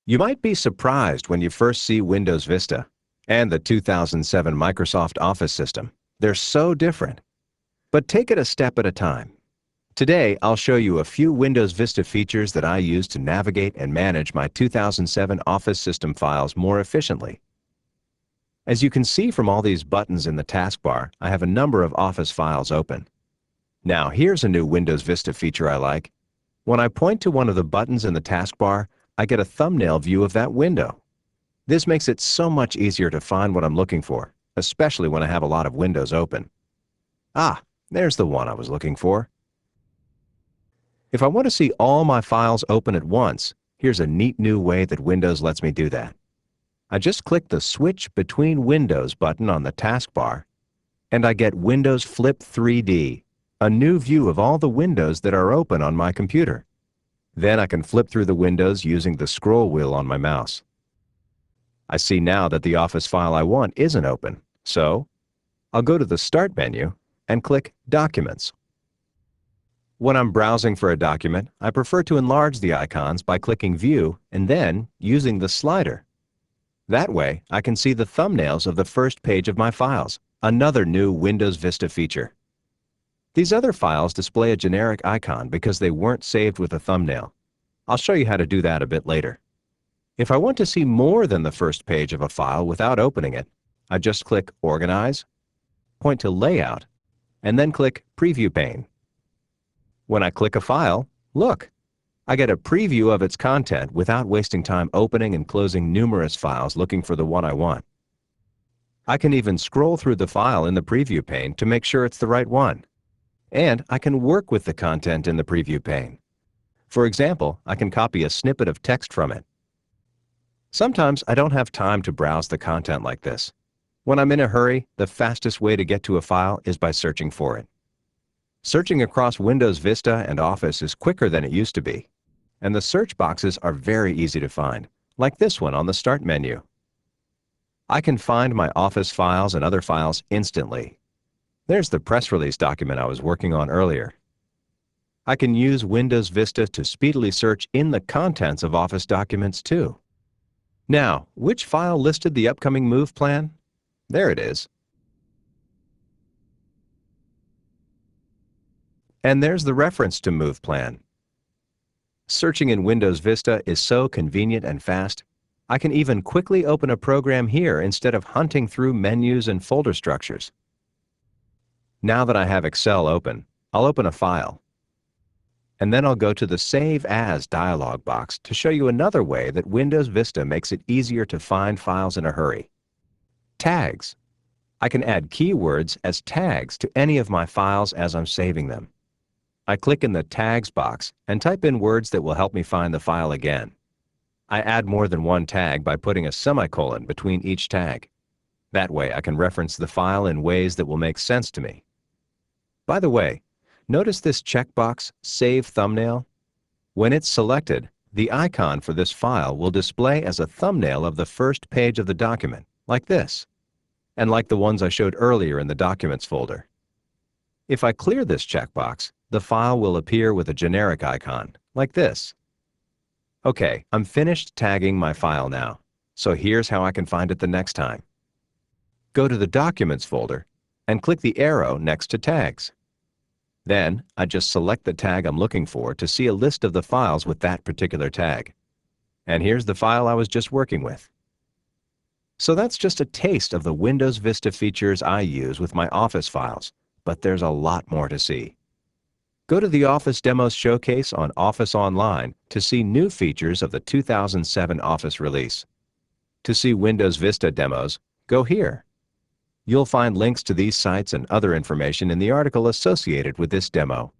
You might be surprised when you first see Windows Vista and the 2007 Microsoft Office system. They're so different. But take it a step at a time. Today, I'll show you a few Windows Vista features that I use to navigate and manage my 2007 Office system files more efficiently. As you can see from all these buttons in the taskbar, I have a number of Office files open. Now, here's a new Windows Vista feature I like. When I point to one of the buttons in the taskbar, I get a thumbnail view of that window. This makes it so much easier to find what I'm looking for, especially when I have a lot of windows open. Ah, there's the one I was looking for. If I want to see all my files open at once, here's a neat new way that Windows lets me do that. I just click the Switch Between Windows button on the taskbar, and I get Windows Flip 3D, a new view of all the windows that are open on my computer. Then I can flip through the windows using the scroll wheel on my mouse. I see now that the Office file I want isn't open, so I'll go to the Start menu and click Documents. When I'm browsing for a document, I prefer to enlarge the icons by clicking View and then using the slider. That way, I can see the thumbnails of the first page of my files, another new Windows Vista feature. These other files display a generic icon because they weren't saved with a thumbnail. I'll show you how to do that a bit later. If I want to see more than the first page of a file without opening it, I just click Organize, point to Layout, and then click Preview pane. When I click a file, look, I get a preview of its content without wasting time opening and closing numerous files looking for the one I want. I can even scroll through the file in the preview pane to make sure it's the right one. And I can work with the content in the preview pane. For example, I can copy a snippet of text from it. Sometimes I don't have time to browse the content like this. When I'm in a hurry, the fastest way to get to a file is by searching for it. Searching across Windows Vista and Office is quicker than it used to be, and the search boxes are very easy to find, like this one on the Start menu. I can find my Office files and other files instantly. There's the press release document I was working on earlier. I can use Windows Vista to speedily search in the contents of Office documents too. Now, which file listed the upcoming move plan? There it is. And there's the reference to move plan. Searching in Windows Vista is so convenient and fast. I can even quickly open a program here instead of hunting through menus and folder structures. Now that I have Excel open, I'll open a file. And then I'll go to the Save As dialog box to show you another way that Windows Vista makes it easier to find files in a hurry. Tags. I can add keywords as tags to any of my files as I'm saving them. I click in the Tags box and type in words that will help me find the file again. I add more than one tag by putting a semicolon between each tag. That way I can reference the file in ways that will make sense to me. By the way, notice this checkbox, Save Thumbnail? When it's selected, the icon for this file will display as a thumbnail of the first page of the document, like this, and like the ones I showed earlier in the Documents folder. If I clear this checkbox, the file will appear with a generic icon, like this. Okay, I'm finished tagging my file now, so here's how I can find it the next time. Go to the Documents folder and click the arrow next to Tags. Then, I just select the tag I'm looking for to see a list of the files with that particular tag. And here's the file I was just working with. So that's just a taste of the Windows Vista features I use with my Office files, but there's a lot more to see. Go to the Office Demos Showcase on Office Online to see new features of the 2007 Office release. To see Windows Vista demos, go here. You'll find links to these sites and other information in the article associated with this demo.